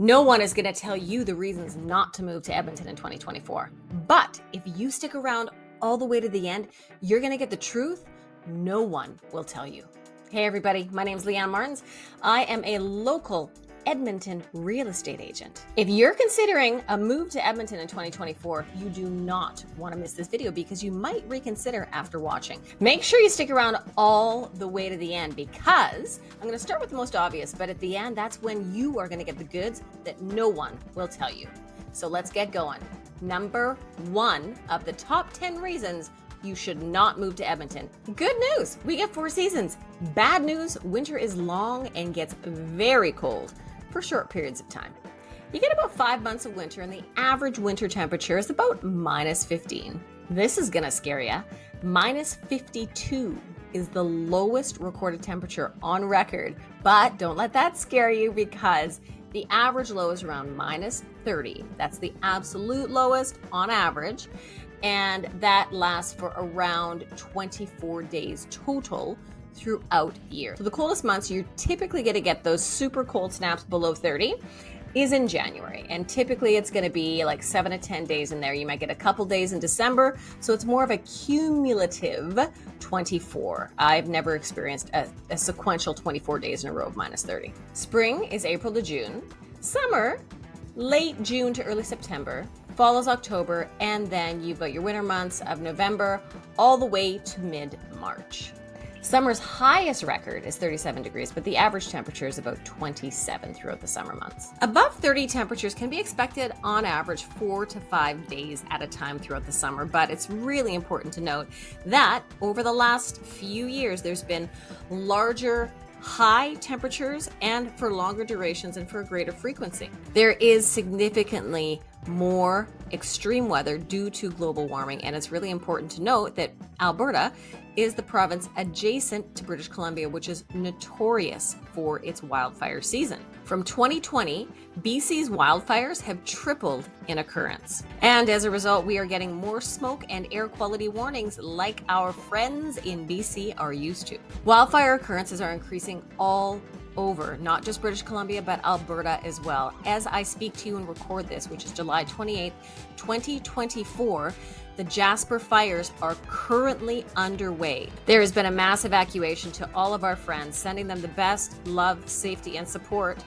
No one is going to tell you the reasons not to move to Edmonton in 2024. But if you stick around all the way to the end, you're going to get the truth no one will tell you. Hey everybody, my name is Leanna Martens. I am a local Edmonton real estate agent. If you're considering a move to Edmonton in 2024, you do not want to miss this video because you might reconsider after watching. Make sure you stick around all the way to the end because I'm going to start with the most obvious, but at the end, that's when you are going to get the goods that no one will tell you. So let's get going. Number 1 of the top 10 reasons you should not move to Edmonton. Good news, we get 4 seasons. Bad news, winter is long and gets very cold for short periods of time. You get about 5 months of winter and the average winter temperature is about -15. This is gonna scare you. -52 is the lowest recorded temperature on record, but don't let that scare you because the average low is around -30. That's the absolute lowest on average. And that lasts for around 24 days total throughout the year. So the coldest months you're typically going to get those super cold snaps below 30 is in January. And typically it's going to be like 7 to 10 days in there. You might get a couple days in December. So it's more of a cumulative 24. I've never experienced a sequential 24 days in a row of -30. Spring is April to June. Summer, late June to early September. Fall is October, and then you've got your winter months of November all the way to mid-March. Summer's highest record is 37 degrees, but the average temperature is about 27 throughout the summer months. Above 30 temperatures can be expected on average 4 to 5 days at a time throughout the summer, but it's really important to note that over the last few years, there's been larger high temperatures and for longer durations and for a greater frequency. There is significantly more extreme weather due to global warming, and it's really important to note that Alberta is the province adjacent to British Columbia, which is notorious for its wildfire season. From 2020, BC's wildfires have tripled in occurrence. And as a result, we are getting more smoke and air quality warnings like our friends in BC are used to. Wildfire occurrences are increasing all over, not just British Columbia, but Alberta as well. As I speak to you and record this, which is July 28th, 2024, the Jasper fires are currently underway. There has been a mass evacuation to all of our friends, sending them the best love, safety, and support.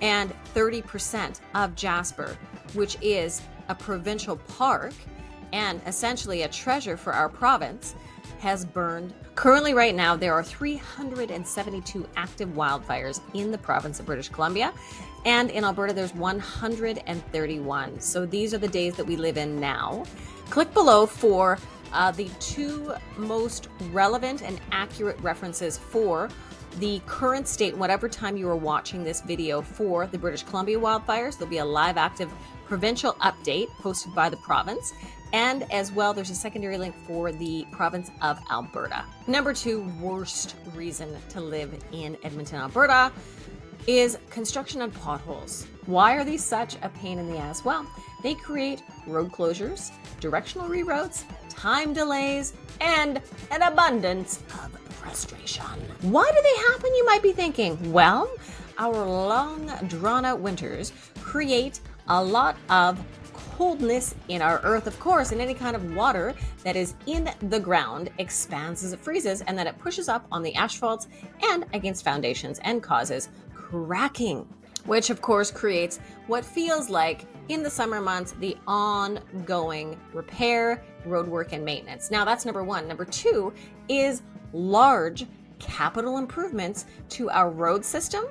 And 30% of Jasper, which is a provincial park and essentially a treasure for our province, has burned. Currently, right now, there are 372 active wildfires in the province of British Columbia, and in Alberta, there's 131. So these are the days that we live in now. Click below for the 2 most relevant and accurate references for the current state, whatever time you are watching this video, for the British Columbia wildfires. There'll be a live active provincial update posted by the province. And as well, there's a secondary link for the province of Alberta. Number 2 worst reason to live in Edmonton, Alberta is construction and potholes. Why are these such a pain in the ass? Well, they create road closures, directional reroutes, time delays, and an abundance of frustration. Why do they happen, you might be thinking? Well, our long, drawn-out winters create a lot of coldness in our earth, of course, and any kind of water that is in the ground expands as it freezes, and then it pushes up on the asphalts and against foundations and causes cracking, which of course creates what feels like, in the summer months, the ongoing repair, road work, and maintenance. Now that's number 1. Number 2 is large capital improvements to our road system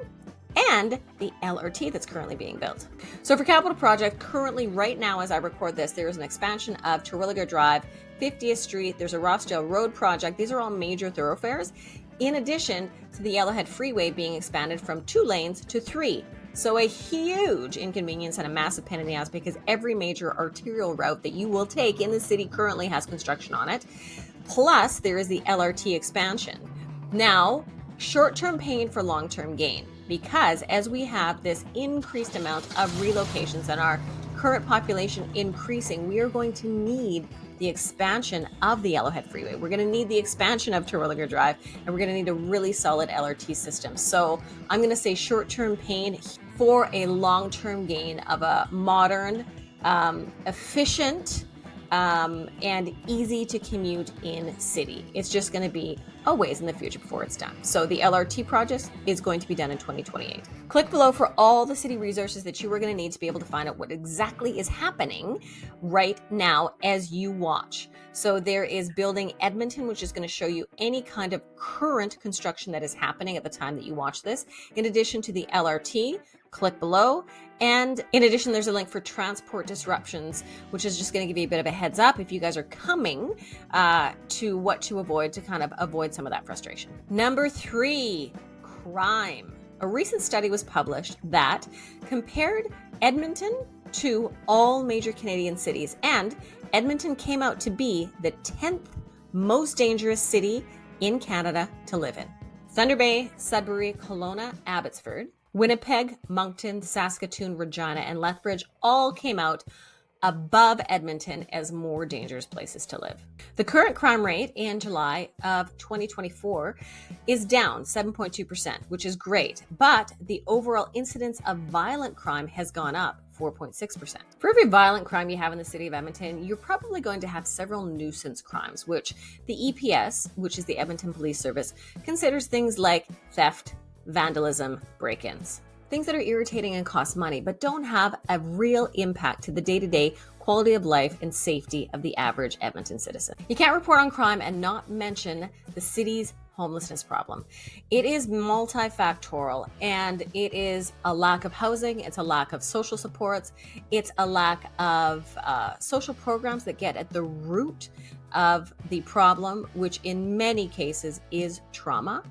and the LRT that's currently being built. So for capital project, currently right now as I record this, there is an expansion of Terwilliger Drive, 50th Street, there's a Rossdale Road project. These are all major thoroughfares, in addition to the Yellowhead Freeway being expanded from 2 lanes to 3. So a huge inconvenience and a massive pain in the ass because every major arterial route that you will take in the city currently has construction on it. Plus, there is the LRT expansion. Now, short-term pain for long-term gain, because as we have this increased amount of relocations and our current population increasing, we are going to need the expansion of the Yellowhead Freeway. We're going to need the expansion of Terwilliger Drive, and we're going to need a really solid LRT system. So I'm going to say short-term pain for a long-term gain of a modern, efficient, and easy to commute in city. It's just going to be a ways in the future before it's done. So the LRT project is going to be done in 2028. Click below for all the city resources that you are going to need to be able to find out what exactly is happening right now as you watch. So there is Building Edmonton, which is going to show you any kind of current construction that is happening at the time that you watch this. In addition to the LRT, click below. And in addition, there's a link for transport disruptions, which is just going to give you a bit of a heads up if you guys are coming to what to avoid to kind of avoid some of that frustration. Number 3, crime. A recent study was published that compared Edmonton to all major Canadian cities, and Edmonton came out to be the 10th most dangerous city in Canada to live in. Thunder Bay, Sudbury, Kelowna, Abbotsford, Winnipeg, Moncton, Saskatoon, Regina, and Lethbridge all came out above Edmonton as more dangerous places to live. The current crime rate in July of 2024 is down 7.2%, which is great, but the overall incidence of violent crime has gone up 4.6%. For every violent crime you have in the city of Edmonton, you're probably going to have several nuisance crimes, which the EPS, which is the Edmonton Police Service, considers things like theft, vandalism, break-ins. Things that are irritating and cost money, but don't have a real impact to the day-to-day quality of life and safety of the average Edmonton citizen. You can't report on crime and not mention the city's homelessness problem. It is multifactorial, and it is a lack of housing, it's a lack of social supports, it's a lack of social programs that get at the root of the problem, which in many cases is trauma.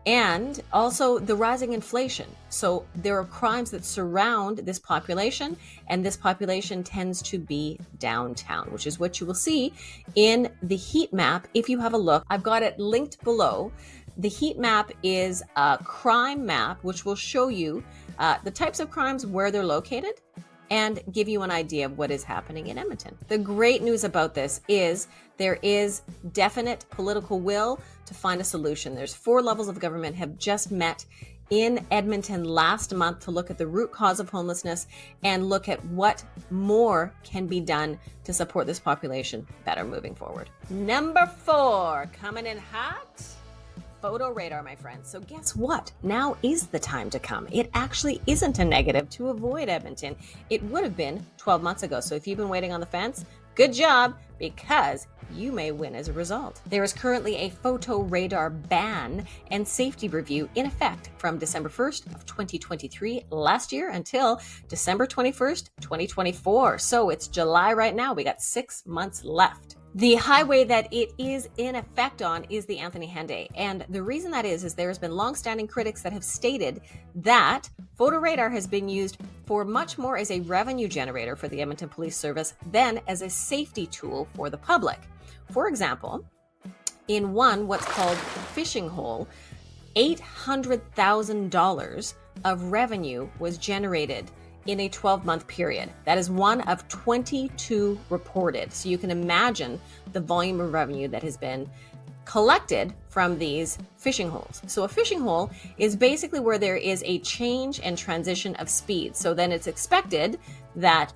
And also the rising inflation. So there are crimes that surround this population, and this population tends to be downtown, which is what you will see in the heat map. If you have a look, I've got it linked below. The heat map is a crime map, which will show you the types of crimes, where they're located, and give you an idea of what is happening in Edmonton. The great news about this is there is definite political will to find a solution. There's 4 levels of government have just met in Edmonton last month to look at the root cause of homelessness and look at what more can be done to support this population better moving forward. Number 4, coming in hot. Photo radar, my friends. So guess what? Now is the time to come. It actually isn't a negative to avoid Edmonton. It would have been 12 months ago. So if you've been waiting on the fence, good job, because you may win as a result. There is currently a photo radar ban and safety review in effect from December 1st of 2023 last year until December 21st, 2024. So it's July right now. We got 6 months left. The highway that it is in effect on is the Anthony Henday. And the reason that is there has been longstanding critics that have stated that photo radar has been used for much more as a revenue generator for the Edmonton Police Service than as a safety tool for the public. For example, in what's called fishing hole, $800,000 of revenue was generated in a 12-month period. That is one of 22 reported. So you can imagine the volume of revenue that has been collected from these fishing holes. So a fishing hole is basically where there is a change and transition of speed. So then it's expected that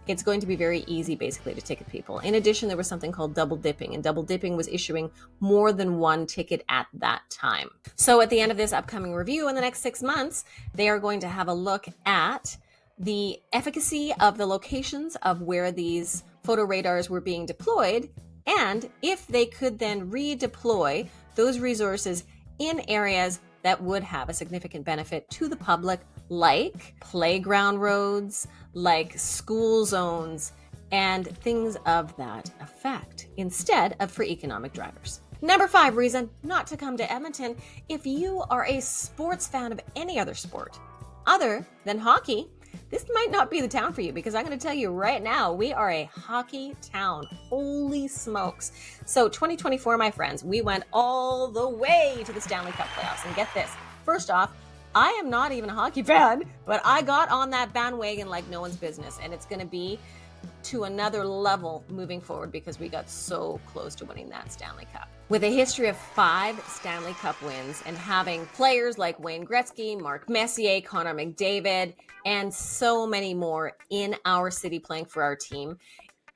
it's going to be very easy basically to ticket people. In addition, there was something called double dipping, and double dipping was issuing more than one ticket at that time. So at the end of this upcoming review in the next 6 months, they are going to have a look at the efficacy of the locations of where these photo radars were being deployed, and if they could then redeploy those resources in areas that would have a significant benefit to the public, like playground roads, like school zones, and things of that effect, instead of for economic drivers. Number 5 reason not to come to Edmonton: if you are a sports fan of any other sport other than hockey, this might not be the town for you, because I'm going to tell you right now, we are a hockey town. Holy smokes. So 2024, my friends, we went all the way to the Stanley Cup playoffs. And get this, first off, I am not even a hockey fan, but I got on that bandwagon like no one's business. And it's going to be to another level moving forward because we got so close to winning that Stanley Cup. With a history of 5 Stanley Cup wins and having players like Wayne Gretzky, Mark Messier, Connor McDavid, and so many more in our city playing for our team,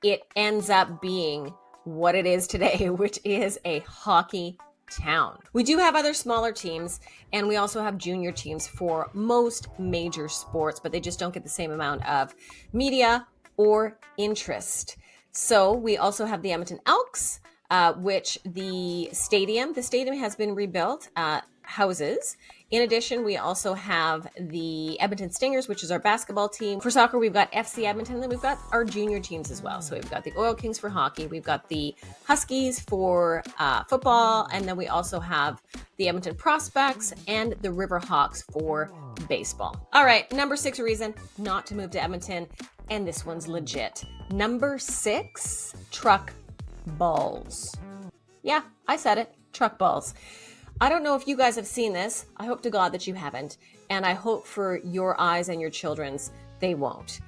it ends up being what it is today, which is a hockey town. We do have other smaller teams, and we also have junior teams for most major sports, but they just don't get the same amount of media or interest. So we also have the Edmonton Elks, which the stadium has been rebuilt, houses. In addition, we also have the Edmonton Stingers, which is our basketball team. For soccer, we've got FC Edmonton, and then we've got our junior teams as well. So we've got the Oil Kings for hockey, we've got the Huskies for football, and then we also have the Edmonton Prospects and the River Hawks for baseball. All right, number 6 reason not to move to Edmonton, and this one's legit. Number 6, truck balls. Yeah, I said it, truck balls. I don't know if you guys have seen this. I hope to God that you haven't. And I hope for your eyes and your children's, they won't.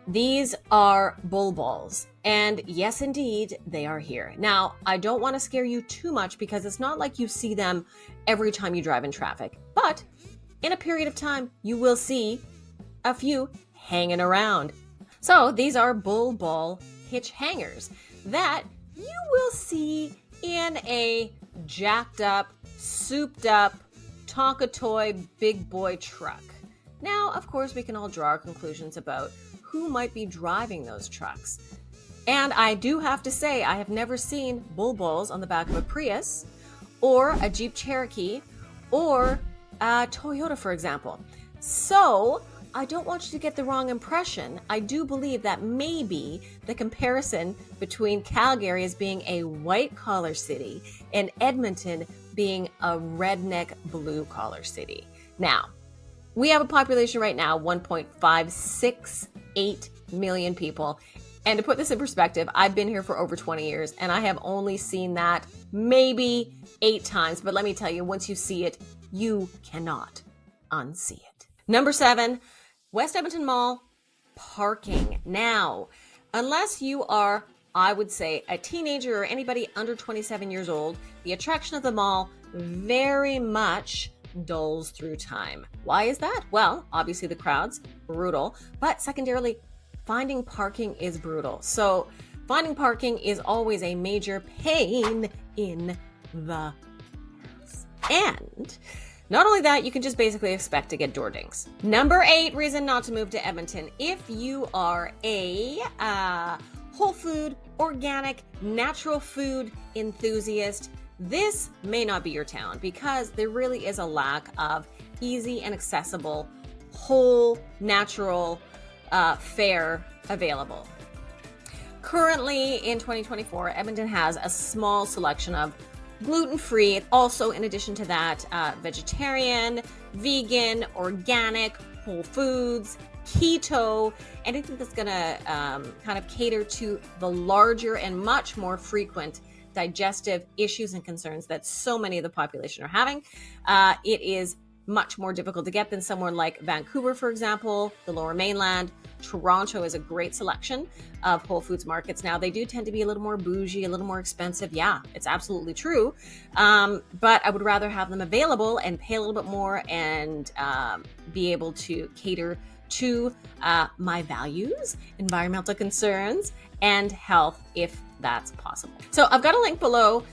These are bull balls. And yes, indeed, they are here. Now, I don't want to scare you too much because it's not like you see them every time you drive in traffic. But in a period of time, you will see a few hanging around. So these are bull ball hitch hangers that you will see in a jacked up, souped up Tonka toy big boy truck. Now, of course, we can all draw our conclusions about who might be driving those trucks. And I do have to say, I have never seen bull balls on the back of a Prius or a Jeep Cherokee or a Toyota, for example. So I don't want you to get the wrong impression. I do believe that maybe the comparison between Calgary as being a white-collar city and Edmonton being a redneck blue-collar city. Now, we have a population right now, 1.568 million people. And to put this in perspective, I've been here for over 20 years, and I have only seen that maybe 8 times. But let me tell you, once you see it, you cannot unsee it. Number 7, West Edmonton Mall, parking. Now, unless you are, I would say, a teenager or anybody under 27 years old, the attraction of the mall very much dulls through time. Why is that? Well, obviously the crowds, brutal, but secondarily, finding parking is brutal. So finding parking is always a major pain in the ass. And not only that, you can just basically expect to get door dings. Number 8 reason not to move to Edmonton. If you are a whole food, organic, natural food enthusiast, this may not be your town because there really is a lack of easy and accessible, whole, natural fare available. Currently in 2024, Edmonton has a small selection of gluten-free. Also, in addition to that, vegetarian, vegan, organic, whole foods, keto, anything that's going to kind of cater to the larger and much more frequent digestive issues and concerns that so many of the population are having. It is much more difficult to get than somewhere like Vancouver, for example, the Lower Mainland. Toronto is a great selection of Whole Foods markets. Now, they do tend to be a little more bougie, a little more expensive. Yeah, it's absolutely true. But I would rather have them available and pay a little bit more and be able to cater to my values, environmental concerns, and health if that's possible. So I've got a link below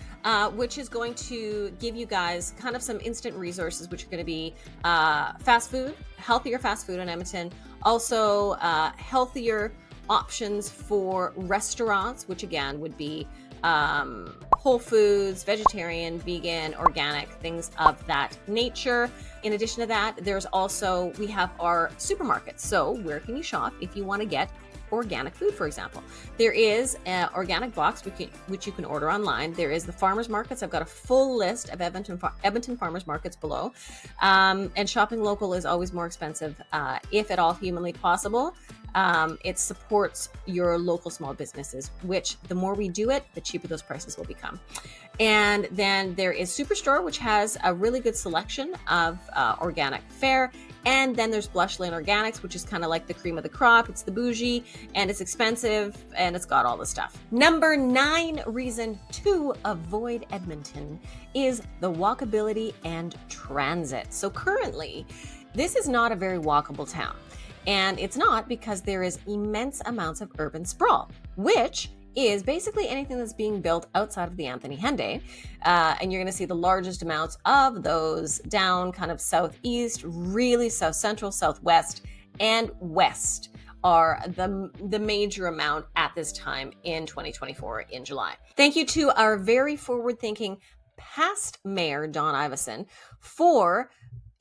which is going to give you guys kind of some instant resources, which are going to be fast food, healthier fast food in Edmonton, also healthier options for restaurants, which again would be whole foods, vegetarian, vegan, organic, things of that nature. In addition to that, we have our supermarkets. So where can you shop if you want to get organic food, for example? There is an organic box which you can order online. There is the farmers markets. I've got a full list of Edmonton farmers markets below. And shopping local is always more expensive, if at all humanly possible. It supports your local small businesses, which the more we do it, the cheaper those prices will become. And then there is Superstore, which has a really good selection of organic fare. And then there's Blush Lane Organics, which is kind of like the cream of the crop. It's the bougie and it's expensive and it's got all the stuff. Number 9 reason to avoid Edmonton is the walkability and transit. So currently, this is not a very walkable town. And it's not because there is immense amounts of urban sprawl, which is basically anything that's being built outside of the Anthony Henday. And you're going to see the largest amounts of those down kind of southeast, really south central, southwest, and west are the major amount at this time in 2024 in July. Thank you to our very forward-thinking past mayor, Don Iveson, for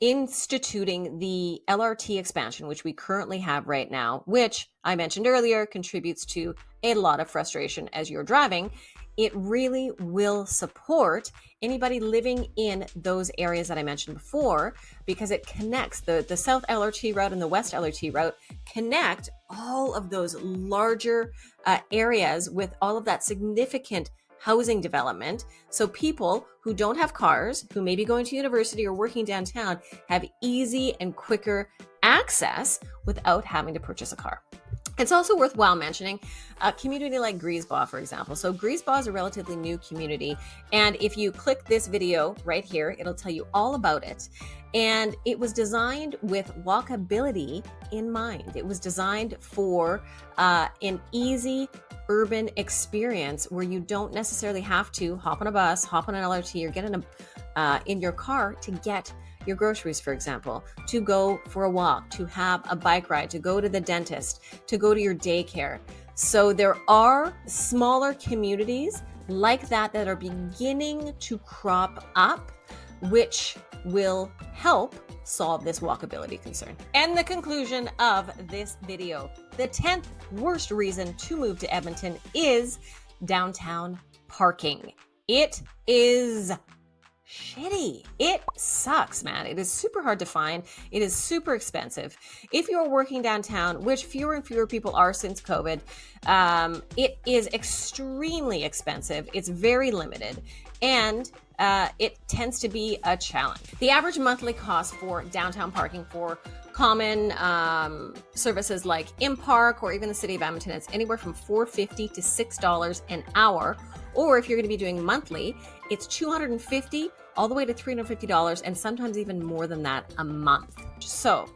instituting the LRT expansion, which we currently have right now, which I mentioned earlier contributes to a lot of frustration as you're driving. It really will support anybody living in those areas that I mentioned before, because it connects the South LRT route and the West LRT route, connect all of those larger areas with all of that significant housing development. So people who don't have cars, who may be going to university or working downtown, have easy and quicker access without having to purchase a car. It's also worthwhile mentioning a community like Griesbach, for example. So Griesbach is a relatively new community. And if you click this video right here, it'll tell you all about it. And it was designed with walkability in mind. It was designed for an easy urban experience where you don't necessarily have to hop on a bus, hop on an LRT, or get in your car to get your groceries, for example, to go for a walk, to have a bike ride, to go to the dentist, to go to your daycare. So there are smaller communities like that that are beginning to crop up, which will help solve this walkability concern. And the conclusion of this video, the 10th worst reason to move to Edmonton is downtown parking. It is shitty. It sucks, man. It is super hard to find. It is super expensive. If you're working downtown, which fewer and fewer people are since COVID, it is extremely expensive. It's very limited. And it tends to be a challenge. The average monthly cost for downtown parking for common services like InPark or even the City of Edmonton, it's anywhere from $4.50 to $6 an hour. Or if you're going to be doing monthly, it's $250 all the way to $350 and sometimes even more than that a month. So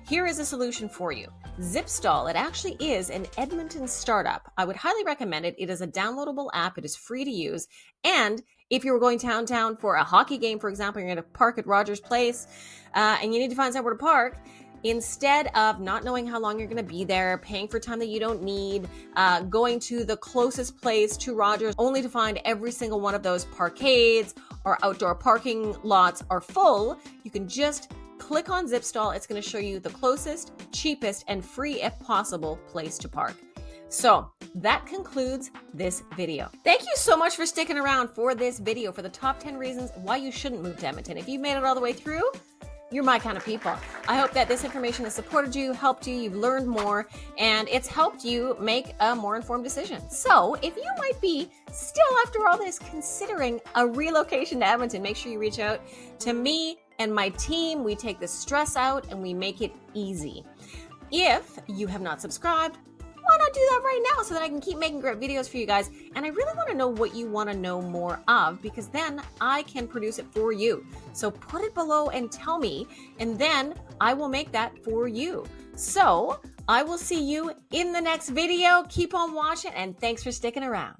here is a solution for you. Zipstall, it actually is an Edmonton startup. I would highly recommend it. It is a downloadable app. It is free to use. And if you're going downtown for a hockey game, for example, you're going to park at Rogers Place and you need to find somewhere to park, instead of not knowing how long you're going to be there, paying for time that you don't need, going to the closest place to Rogers only to find every single one of those parkades or outdoor parking lots are full, you can just click on Zipstall. It's going to show you the closest, cheapest, and free, if possible, place to park. So that concludes this video. Thank you so much for sticking around for this video for the top 10 reasons why you shouldn't move to Edmonton. If you've made it all the way through, you're my kind of people. I hope that this information has supported you, helped you, you've learned more, and it's helped you make a more informed decision. So if you might be still, after all this, considering a relocation to Edmonton, make sure you reach out to me and my team. We take the stress out and we make it easy. If you have not subscribed, why not do that right now so that I can keep making great videos for you guys? And I really want to know what you want to know more of, because then I can produce it for you. So put it below and tell me, and then I will make that for you. So I will see you in the next video. Keep on watching, and thanks for sticking around.